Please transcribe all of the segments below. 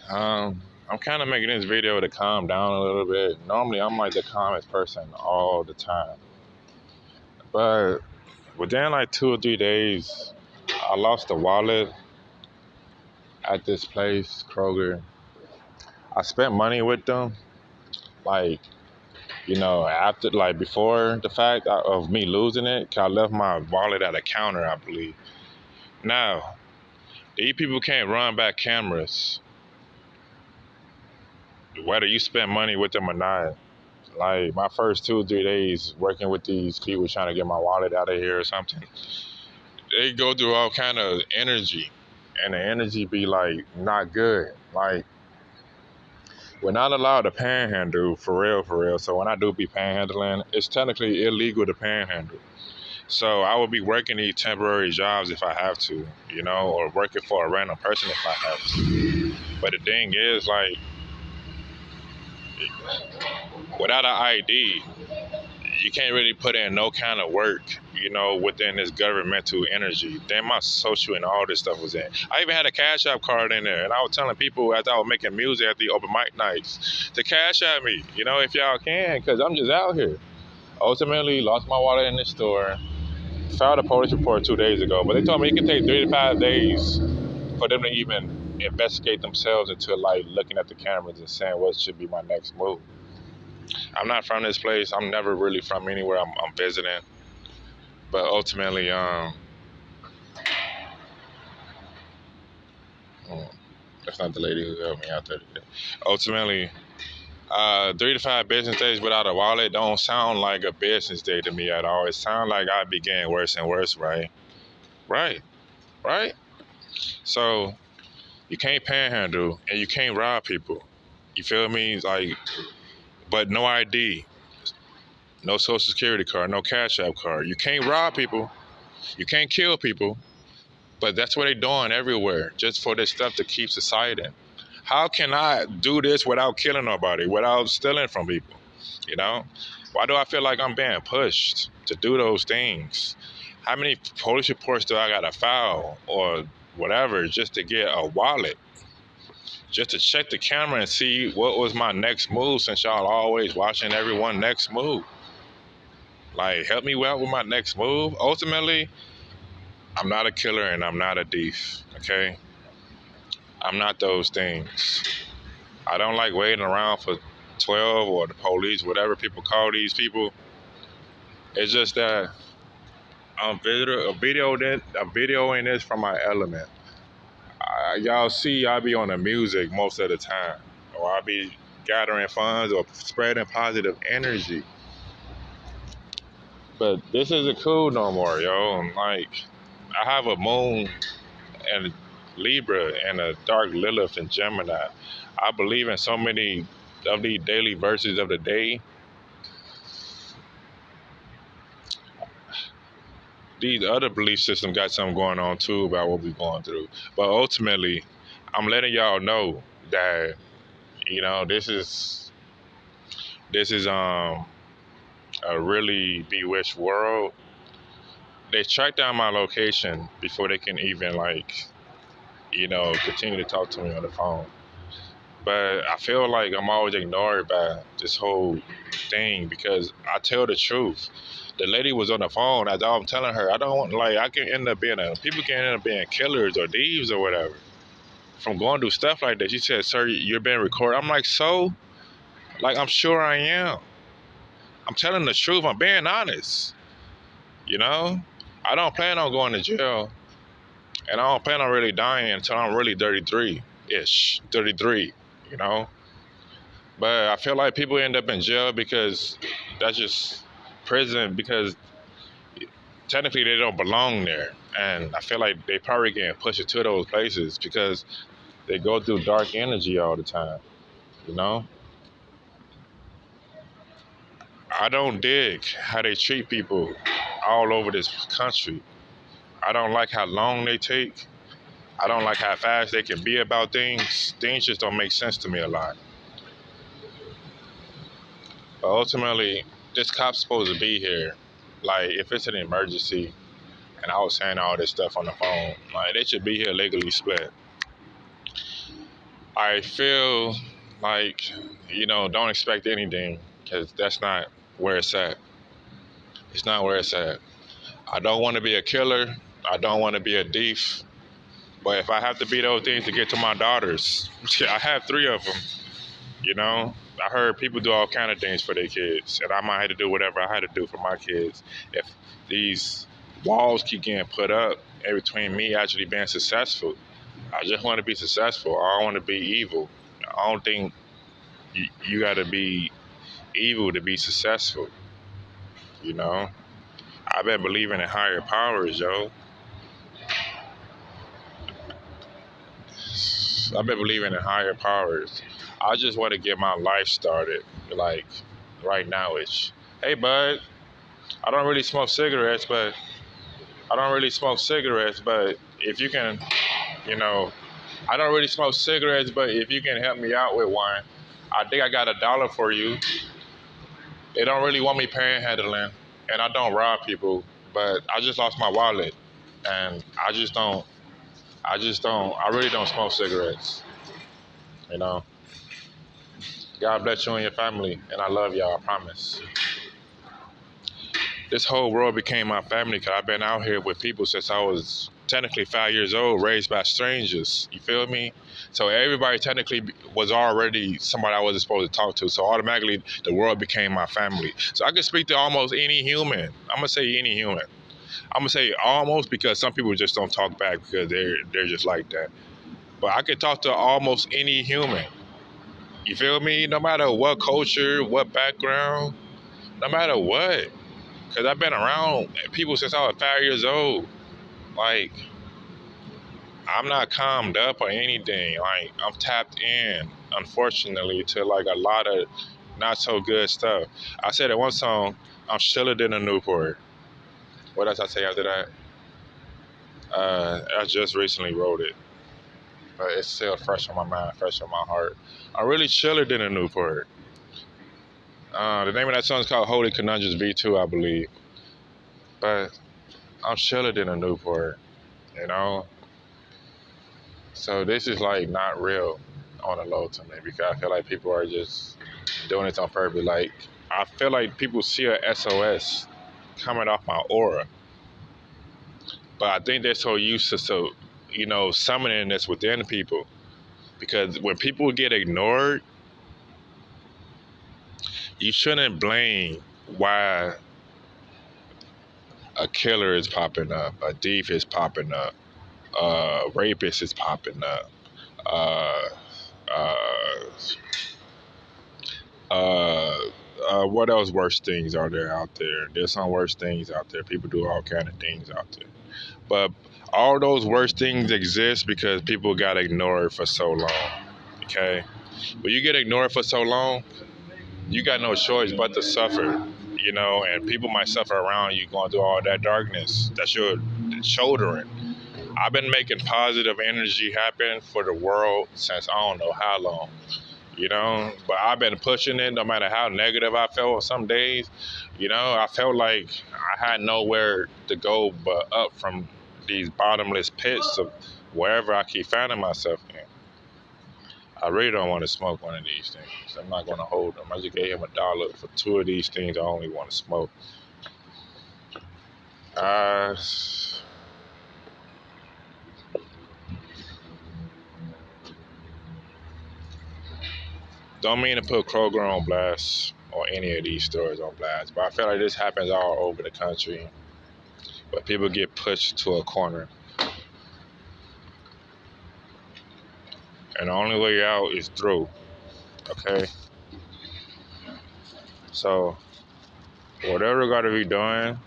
I'm kind of making this video to calm down a little bit. Normally, I'm like the calmest person all the time. But within like 2 or 3 days, I lost a wallet at this place, Kroger. I spent money with them, like, after, like, before the fact of me losing it, 'cause I left my wallet at a counter, I believe. Now, these people can't run back cameras, whether you spend money with them or not. Like my first 2 or 3 days working with these people trying to get my wallet out of here or something, they go through all kind of energy, and the energy be like not good. Like we're not allowed to panhandle for real, for real. So when I do be panhandling, it's technically illegal to panhandle. So I will be working these temporary jobs if I have to, or working for a random person if I have to. But the thing is, like, without an ID, you can't really put in no kind of work, within this governmental energy. Then my social and all this stuff was in. I even had a Cash App card in there, and I was telling people as I was making music at the open mic nights to Cash App me, if y'all can, because I'm just out here. Ultimately, lost my wallet in the store. Filed a police report 2 days ago, but they told me it can take 3 to 5 days for them to even investigate themselves into like looking at the cameras and saying what should be my next move. I'm not from this place. I'm never really from anywhere. I'm visiting. But ultimately, that's not the lady who helped me out there today. Ultimately, 3 to 5 business days without a wallet don't sound like a business day to me at all. It sounds like I be getting worse and worse, right? Right, right. So you can't panhandle and you can't rob people. You feel me? Like, but no ID, no social security card, no Cash App card. You can't rob people. You can't kill people. But that's what they're doing everywhere, just for this stuff to keep society in. How can I do this without killing nobody, without stealing from people? Why do I feel like I'm being pushed to do those things? How many police reports do I gotta file or whatever just to get a wallet? Just to check the camera and see what was my next move, since y'all always watching everyone next move. Like, help me out with my next move. Ultimately, I'm not a killer and I'm not a thief, okay? I'm not those things. I don't like waiting around for 12 or the police, whatever people call these people. It's just that I'm videoing this from my element. Y'all see I be on the music most of the time, or I be gathering funds or spreading positive energy. But this isn't cool no more, yo. Like, I have a moon and Libra and a dark Lilith in Gemini. I believe in so many of these daily verses of the day. These other belief systems got something going on too about what we're going through. But ultimately, I'm letting y'all know that, this is a really bewitched world. They track down my location before they can even continue to talk to me on the phone. But I feel like I'm always ignored by this whole thing because I tell the truth. The lady was on the phone. As I'm telling her, I don't want, like, I can end up being people can end up being killers or thieves or whatever from going through stuff like that. She said, "Sir, you're being recorded." I'm like, so? Like, I'm sure I am. I'm telling the truth. I'm being honest. I don't plan on going to jail, and I don't plan on really dying until I'm really 33-ish, 33, you know? But I feel like people end up in jail because that's just prison, because technically they don't belong there. And I feel like they probably getting pushed to those places because they go through dark energy all the time, you know? I don't dig how they treat people all over this country. I don't like how long they take. I don't like how fast they can be about things. Things just don't make sense to me a lot. But ultimately, this cop's supposed to be here. Like, if it's an emergency, and I was saying all this stuff on the phone, like, they should be here legally split. I feel like, don't expect anything because that's not where it's at. It's not where it's at. I don't want to be a killer. I don't want to be a thief. But if I have to be those things to get to my daughters, I have three of them. You know, I heard people do all kind of things for their kids, and I might have to do whatever I had to do for my kids. If these walls keep getting put up in between me actually being successful, I just want to be successful. I don't want to be evil. I don't think you got to be evil to be successful. You know, I've been believing in higher powers, yo. I've been believing in higher powers. I just want to get my life started, like right now. Ish. Hey, bud. I don't really smoke cigarettes, but if you can, you know, I don't really smoke cigarettes, but if you can help me out with one, I think I got $1 for you. They don't really want me panhandling, and I don't rob people, but I just lost my wallet, and I really don't smoke cigarettes, you know. God bless you and your family, and I love y'all, I promise. This whole world became my family because I've been out here with people since I was technically 5 years old, raised by strangers. You feel me? So everybody technically was already somebody I wasn't supposed to talk to. So automatically the world became my family. So I can speak to almost any human. I'm gonna say any human. I'm gonna say almost because some people just don't talk back because they're just like that. But I can talk to almost any human. You feel me? No matter what culture, what background, no matter what. Because I've been around people since I was 5 years old. Like, I'm not calmed up or anything. Like, I'm tapped in, unfortunately, to like a lot of not so good stuff. I said in one song, I'm chiller than a Newport. What else I say after that? I just recently wrote it, but it's still fresh on my mind, fresh on my heart. I'm really chiller than a Newport. The name of that song is called Holy Conundrums V2, I believe. But I'm chiller than a Newport, you know? So this is like not real on the low to me because I feel like people are just doing it on purpose. Like, I feel like people see a SOS coming off my aura. But I think they're so used to summoning this within people. Because when people get ignored, you shouldn't blame why a killer is popping up, a thief is popping up, a rapist is popping up, uh, uh, what else worse things are there out there? There's some worse things out there. People do all kind of things out there. But all those worst things exist because people got ignored for so long. Okay? When you get ignored for so long, you got no choice but to suffer, and people might suffer around you going through all that darkness that you're shouldering. I've been making positive energy happen for the world since I don't know how long, but I've been pushing it no matter how negative I felt some days. I felt like I had nowhere to go but up from these bottomless pits of wherever I keep finding myself in. I really don't want to smoke one of these things. I'm not going to hold them. I just gave him $1 for two of these things I only want to smoke. Don't mean to put Kroger on blast or any of these stores on blast, but I feel like this happens all over the country. But people get pushed to a corner. And the only way out is through. Okay? So, whatever I gotta be doing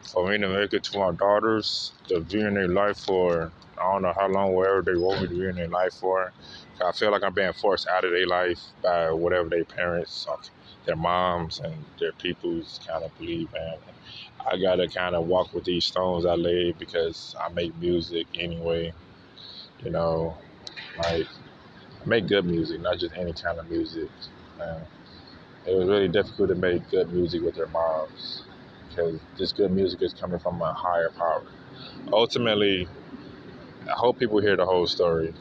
for me to make it to my daughters, to be in their life for I don't know how long, wherever they want me to be in their life for. I feel like I'm being forced out of their life by whatever their parents, or their moms, and their peoples kind of believe in. I gotta kind of walk with these stones I laid because I make music anyway. Like, I make good music, not just any kind of music. It was really difficult to make good music with their moms because this good music is coming from a higher power. Ultimately, I hope people hear the whole story.